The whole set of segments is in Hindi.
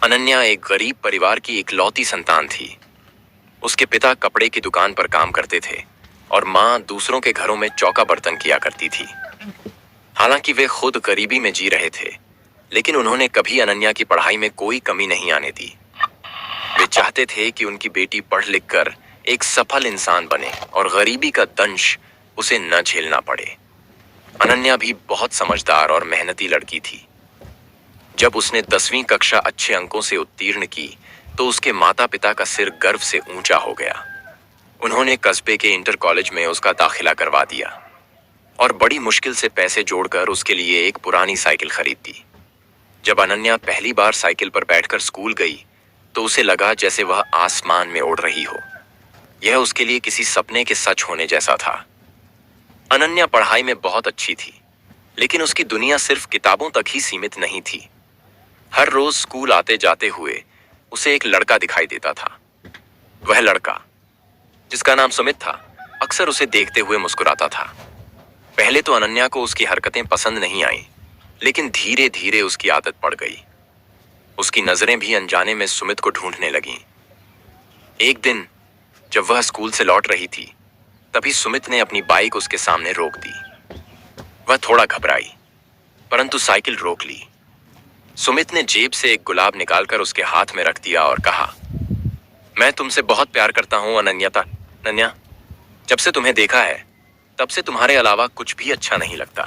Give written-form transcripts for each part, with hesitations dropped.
अनन्या एक गरीब परिवार की इकलौती संतान थी। उसके पिता कपड़े की दुकान पर काम करते थे और माँ दूसरों के घरों में चौका बर्तन किया करती थी। हालांकि वे खुद गरीबी में जी रहे थे, लेकिन उन्होंने कभी अनन्या की पढ़ाई में कोई कमी नहीं आने दी। वे चाहते थे कि उनकी बेटी पढ़ लिख कर एक सफल इंसान बने और गरीबी का दंश उसे न झेलना पड़े। अनन्या भी बहुत समझदार और मेहनती लड़की थी। जब उसने 10वीं कक्षा अच्छे अंकों से उत्तीर्ण की तो उसके माता पिता का सिर गर्व से ऊंचा हो गया। उन्होंने कस्बे के इंटर कॉलेज में उसका दाखिला करवा दिया और बड़ी मुश्किल से पैसे जोड़कर उसके लिए एक पुरानी साइकिल खरीद दी। जब अनन्या पहली बार साइकिल पर बैठकर स्कूल गई तो उसे लगा जैसे वह आसमान में उड़ रही हो। यह उसके लिए किसी सपने के सच होने जैसा था। अनन्या पढ़ाई में बहुत अच्छी थी, लेकिन उसकी दुनिया सिर्फ किताबों तक ही सीमित नहीं थी। हर रोज स्कूल आते जाते हुए उसे एक लड़का दिखाई देता था। वह लड़का, जिसका नाम सुमित था, अक्सर उसे देखते हुए मुस्कुराता था। पहले तो अनन्या को उसकी हरकतें पसंद नहीं आईं, लेकिन धीरे धीरे उसकी आदत पड़ गई। उसकी नजरें भी अनजाने में सुमित को ढूंढने लगीं। एक दिन जब वह स्कूल से लौट रही थी, तभी सुमित ने अपनी बाइक उसके सामने रोक दी। वह थोड़ा घबराई, परंतु साइकिल रोक ली। सुमित ने जेब से एक गुलाब निकालकर उसके हाथ में रख दिया और कहा, मैं तुमसे बहुत प्यार करता हूं अनन्या। जब से तुम्हें देखा है तब से तुम्हारे अलावा कुछ भी अच्छा नहीं लगता।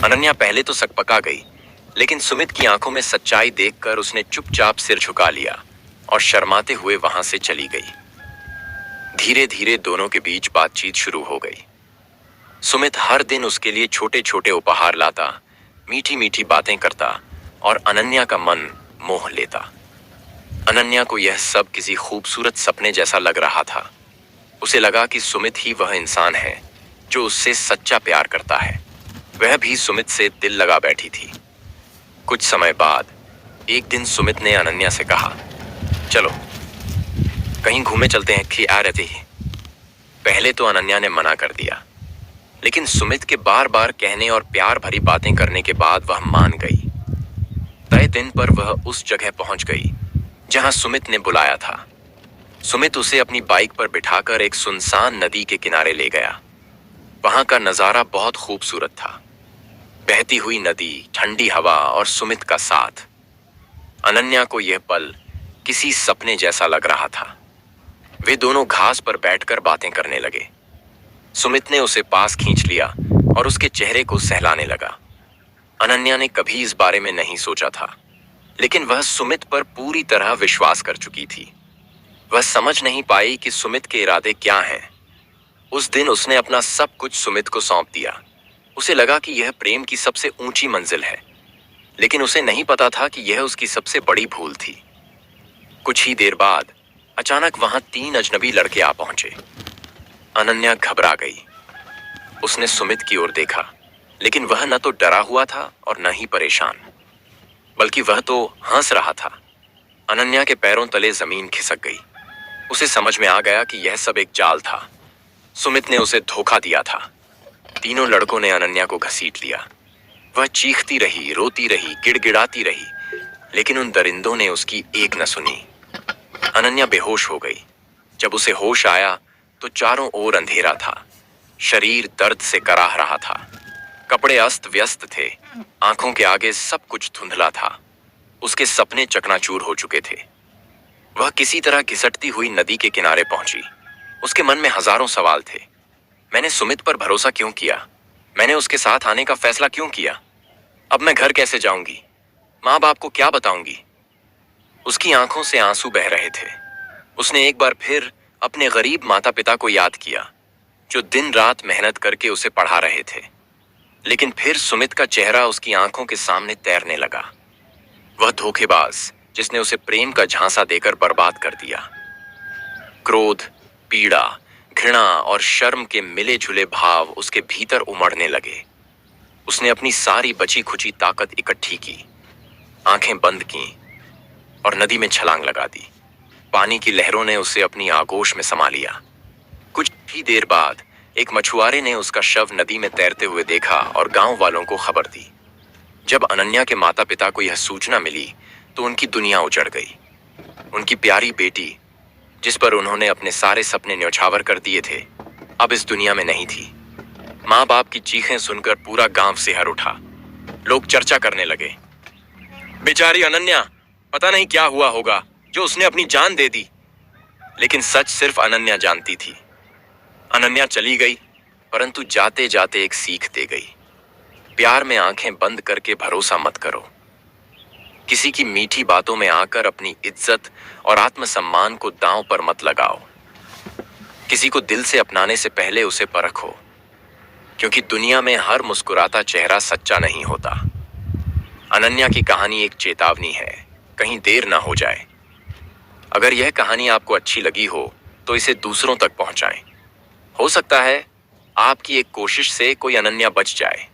अनन्या पहले तो सकपका गई, लेकिन सुमित की आंखों में सच्चाई देखकर उसने चुपचाप सिर झुका लिया और शर्माते हुए वहां से चली गई। धीरे धीरे दोनों के बीच बातचीत शुरू हो गई। सुमित हर दिन उसके लिए छोटे छोटे उपहार लाता, मीठी मीठी बातें करता और अनन्या का मन मोह लेता। अनन्या को यह सब किसी खूबसूरत सपने जैसा लग रहा था। उसे लगा कि सुमित ही वह इंसान है जो उससे सच्चा प्यार करता है। वह भी सुमित से दिल लगा बैठी थी। कुछ समय बाद एक दिन सुमित ने अनन्या से कहा, चलो कहीं घूमे चलते हैं कि आ रहते ही। पहले तो अनन्या ने मना कर दिया, लेकिन सुमित के बार बार कहने और प्यार भरी बातें करने के बाद वह मान गई। तय दिन पर वह उस जगह पहुंच गई जहां सुमित ने बुलाया था। सुमित उसे अपनी बाइक पर बिठाकर एक सुनसान नदी के किनारे ले गया। वहां का नजारा बहुत खूबसूरत था। बहती हुई नदी, ठंडी हवा और सुमित का साथ। अनन्या को यह पल किसी सपने जैसा लग रहा था। वे दोनों घास पर बैठकर बातें करने लगे। सुमित ने उसे पास खींच लिया और उसके चेहरे को सहलाने लगा। अनन्या ने कभी इस बारे में नहीं सोचा था, लेकिन वह सुमित पर पूरी तरह विश्वास कर चुकी थी। वह समझ नहीं पाई कि सुमित के इरादे क्या हैं। उस दिन उसने अपना सब कुछ सुमित को सौंप दिया। उसे लगा कि यह प्रेम की सबसे ऊंची मंजिल है, लेकिन उसे नहीं पता था कि यह उसकी सबसे बड़ी भूल थी। कुछ ही देर बाद अचानक वहां 3 अजनबी लड़के आ पहुंचे। अनन्या घबरा गई। उसने सुमित की ओर देखा, लेकिन वह न तो डरा हुआ था और न ही परेशान, बल्कि वह तो हंस रहा था। अनन्या के पैरों तले जमीन खिसक गई। उसे समझ में आ गया कि यह सब एक जाल था। सुमित ने उसे धोखा दिया था। तीनों लड़कों ने अनन्या को घसीट लिया। वह चीखती रही, रोती रही, गिड़गिड़ाती रही, लेकिन उन दरिंदों ने उसकी एक न सुनी। अनन्या बेहोश हो गई। जब उसे होश आया तो चारों ओर अंधेरा था। शरीर दर्द से कराह रहा था। कपड़े अस्त व्यस्त थे। आंखों के आगे सब कुछ धुंधला था। उसके सपने चकनाचूर हो चुके थे। वह किसी तरह घिसटती हुई नदी के किनारे पहुंची। उसके मन में हजारों सवाल थे। मैंने सुमित पर भरोसा क्यों किया? मैंने उसके साथ आने का फैसला क्यों किया? अब मैं घर कैसे जाऊंगी? माँ बाप को क्या बताऊंगी? उसकी आंखों से आंसू बह रहे थे। उसने एक बार फिर अपने गरीब माता पिता को याद किया, जो दिन रात मेहनत करके उसे पढ़ा रहे थे। लेकिन फिर सुमित का चेहरा उसकी आंखों के सामने तैरने लगा। वह धोखेबाज जिसने उसे प्रेम का झांसा देकर बर्बाद कर दिया। क्रोध, पीड़ा, घृणा और शर्म के मिले जुले भाव उसके भीतर उमड़ने लगे। उसने अपनी सारी बची खुची ताकत इकट्ठी की, आंखें बंद की और नदी में छलांग लगा दी। पानी की लहरों ने उसे अपनी आगोश में समा लिया। कुछ ही देर बाद एक मछुआरे ने उसका शव नदी में तैरते हुए देखा और गांव वालों को खबर दी। जब अनन्या के माता पिता को यह सूचना मिली तो उनकी दुनिया उजड़ गई। उनकी प्यारी बेटी, जिस पर उन्होंने अपने सारे सपने न्यौछावर कर दिए थे, अब इस दुनिया में नहीं थी। माँ बाप की चीखें सुनकर पूरा गांव सिहर उठा। लोग चर्चा करने लगे, बेचारी अनन्या, पता नहीं क्या हुआ होगा जो उसने अपनी जान दे दी। लेकिन सच सिर्फ अनन्या जानती थी। अनन्या चली गई, परंतु जाते जाते एक सीख दे गई। प्यार में आंखें बंद करके भरोसा मत करो। किसी की मीठी बातों में आकर अपनी इज्जत और आत्मसम्मान को दांव पर मत लगाओ। किसी को दिल से अपनाने से पहले उसे परखो, क्योंकि दुनिया में हर मुस्कुराता चेहरा सच्चा नहीं होता। अनन्या की कहानी एक चेतावनी है, कहीं देर ना हो जाए। अगर यह कहानी आपको अच्छी लगी हो तो इसे दूसरों तक पहुंचाएं। हो सकता है आपकी एक कोशिश से कोई अनन्या बच जाए।